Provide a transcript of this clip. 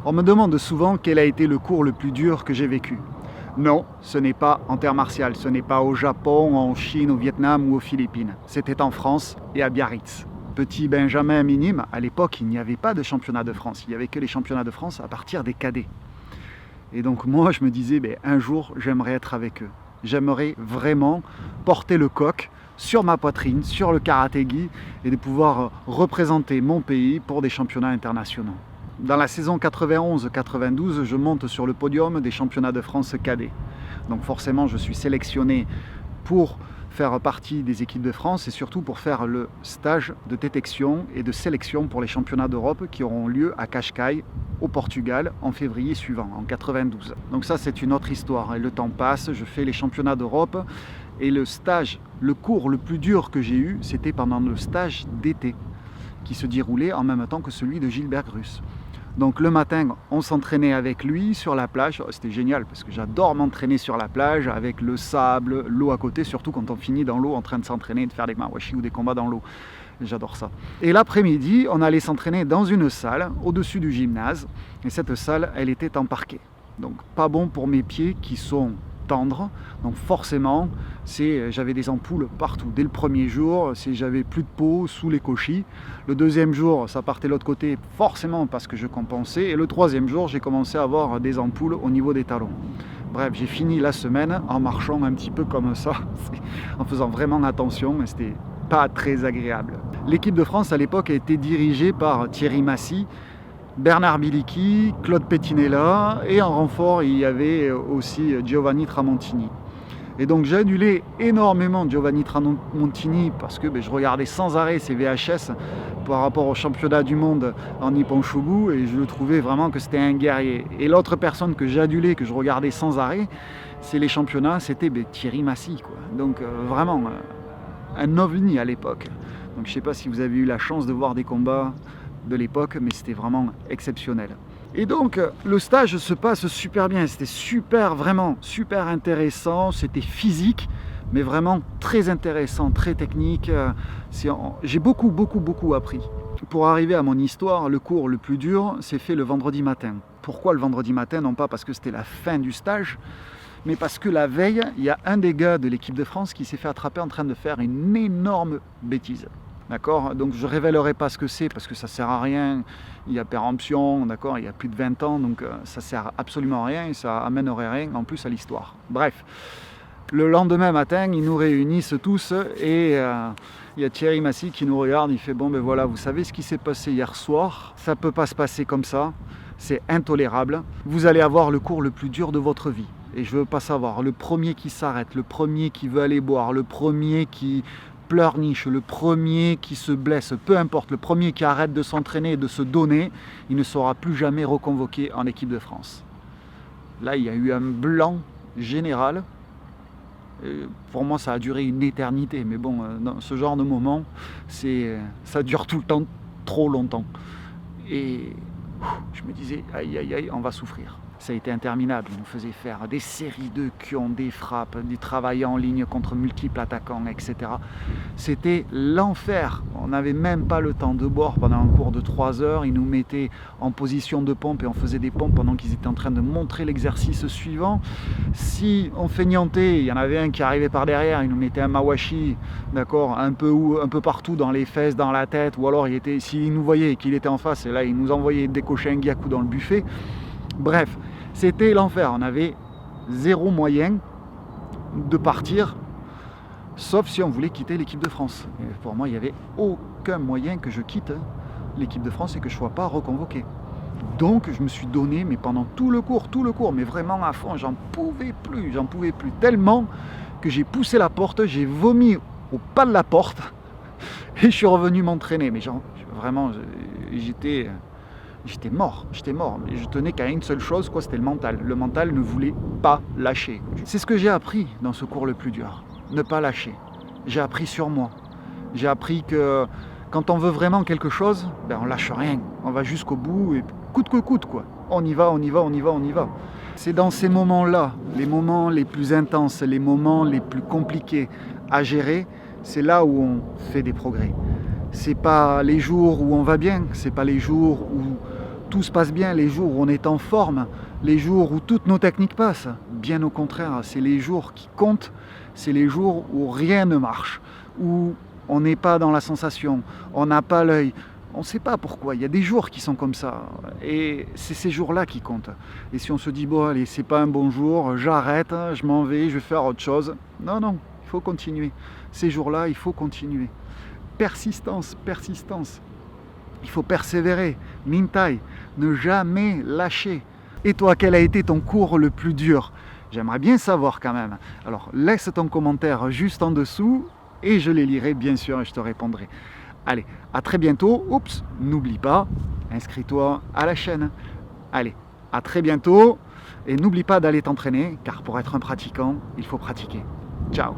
On me demande souvent quel a été le cours le plus dur que j'ai vécu. Non, ce n'est pas en terre martiale, ce n'est pas au Japon, en Chine, au Vietnam ou aux Philippines. C'était en France et à Biarritz. Petit Benjamin minime, à l'époque, il n'y avait pas de championnat de France. Il n'y avait que les championnats de France à partir des cadets. Et donc moi, je me disais, un jour, j'aimerais être avec eux. J'aimerais vraiment porter le coq sur ma poitrine, sur le karaté-gi, et de pouvoir représenter mon pays pour des championnats internationaux. Dans la saison 91-92, je monte sur le podium des championnats de France cadets. Donc forcément, je suis sélectionné pour faire partie des équipes de France et surtout pour faire le stage de détection et de sélection pour les championnats d'Europe qui auront lieu à Cascais, au Portugal, en février suivant, en 92. Donc ça, c'est une autre histoire. Et le temps passe, je fais les championnats d'Europe et le stage, le cours le plus dur que j'ai eu, c'était pendant le stage d'été qui se déroulait en même temps que celui de Gilbert Grus. Donc le matin, on s'entraînait avec lui sur la plage. C'était génial parce que j'adore m'entraîner sur la plage avec le sable, l'eau à côté, surtout quand on finit dans l'eau en train de s'entraîner, de faire des mawashi ou des combats dans l'eau. J'adore ça. Et l'après-midi, on allait s'entraîner dans une salle au-dessus du gymnase. Et cette salle, elle était en parquet. Donc pas bon pour mes pieds qui sont tendres. Donc forcément, j'avais des ampoules partout. Dès le premier jour, j'avais plus de peau sous les cochis. Le deuxième jour, ça partait de l'autre côté, forcément parce que je compensais. Et le troisième jour, j'ai commencé à avoir des ampoules au niveau des talons. Bref, j'ai fini la semaine en marchant un petit peu comme ça, en faisant vraiment attention, et c'était pas très agréable. L'équipe de France à l'époque a été dirigée par Thierry Massy, Bernard Bilicchi, Claude Pettinella, et en renfort il y avait aussi Giovanni Tramontini. Et donc j'ai adulé énormément Giovanni Tramontini parce que je regardais sans arrêt ses VHS par rapport au championnat du monde en Nippon Shobu et je le trouvais vraiment que c'était un guerrier. Et l'autre personne que j'adulais, que je regardais sans arrêt, c'est les championnats, c'était Thierry Massy, quoi. Donc vraiment un ovni à l'époque. Donc je ne sais pas si vous avez eu la chance de voir des combats de l'époque, mais c'était vraiment exceptionnel. Et donc le stage se passe super bien, c'était vraiment super intéressant, c'était physique, mais vraiment très intéressant, très technique. J'ai beaucoup appris. Pour arriver à mon histoire, le cours le plus dur s'est fait le vendredi matin. Pourquoi le vendredi matin? Non pas parce que c'était la fin du stage, mais parce que la veille, il y a un des gars de l'équipe de France qui s'est fait attraper en train de faire une énorme bêtise. D'accord? Donc je ne révélerai pas ce que c'est parce que ça ne sert à rien, il y a péremption, d'accord? Il y a plus de 20 ans, donc ça ne sert absolument à rien et ça amènerait rien en plus à l'histoire. Bref, le lendemain matin, ils nous réunissent tous et il y a Thierry Massy qui nous regarde, il fait voilà, vous savez ce qui s'est passé hier soir, ça ne peut pas se passer comme ça, c'est intolérable, vous allez avoir le cours le plus dur de votre vie. Et je ne veux pas savoir, le premier qui s'arrête, le premier qui veut aller boire, le premier qui pleurniche, le premier qui se blesse, peu importe, le premier qui arrête de s'entraîner et de se donner, il ne sera plus jamais reconvoqué en équipe de France. Là, il y a eu un blanc général. Pour moi, ça a duré une éternité, mais bon, dans ce genre de moment, ça dure tout le temps, trop longtemps. Et je me disais, aïe, on va souffrir. Ça a été interminable, il nous faisait faire des séries de kions, des frappes, du travail en ligne contre multiples attaquants, etc. C'était l'enfer, on n'avait même pas le temps de boire pendant un cours de 3 heures, ils nous mettaient en position de pompe et on faisait des pompes pendant qu'ils étaient en train de montrer l'exercice suivant. Si on feignantait, il y en avait un qui arrivait par derrière, il nous mettait un mawashi, d'accord, un peu partout dans les fesses, dans la tête, ou alors s'il nous voyait et qu'il était en face, et là il nous envoyait décocher un gyaku dans le buffet. Bref, c'était l'enfer, on avait zéro moyen de partir, sauf si on voulait quitter l'équipe de France. Et pour moi, il n'y avait aucun moyen que je quitte l'équipe de France et que je ne sois pas reconvoqué. Donc je me suis donné, mais pendant tout le cours, mais vraiment à fond, j'en pouvais plus, tellement que j'ai poussé la porte, j'ai vomi au pas de la porte et je suis revenu m'entraîner. Mais vraiment, j'étais mort, mais je tenais qu'à une seule chose, c'était le mental. Le mental ne voulait pas lâcher. C'est ce que j'ai appris dans ce cours le plus dur, ne pas lâcher. J'ai appris sur moi. J'ai appris que quand on veut vraiment quelque chose, on lâche rien. On va jusqu'au bout et coûte que coûte, quoi. On y va. C'est dans ces moments-là, les moments les plus intenses, les moments les plus compliqués à gérer, c'est là où on fait des progrès. C'est pas les jours où on va bien, c'est pas les jours où tout se passe bien, les jours où on est en forme, les jours où toutes nos techniques passent. Bien au contraire, c'est les jours qui comptent, c'est les jours où rien ne marche, où on n'est pas dans la sensation, on n'a pas l'œil, on ne sait pas pourquoi. Il y a des jours qui sont comme ça, et c'est ces jours-là qui comptent. Et si on se dit, bon allez, c'est pas un bon jour, j'arrête, je m'en vais, je vais faire autre chose. Non, non, il faut continuer. Ces jours-là, il faut continuer. Persistance, persistance. Il faut persévérer, Mintai, ne jamais lâcher. Et toi, quel a été ton cours le plus dur? J'aimerais bien savoir quand même. Alors laisse ton commentaire juste en dessous et je les lirai bien sûr et je te répondrai. Allez, à très bientôt. Oups, n'oublie pas, inscris-toi à la chaîne. Allez, à très bientôt et n'oublie pas d'aller t'entraîner car pour être un pratiquant, il faut pratiquer. Ciao.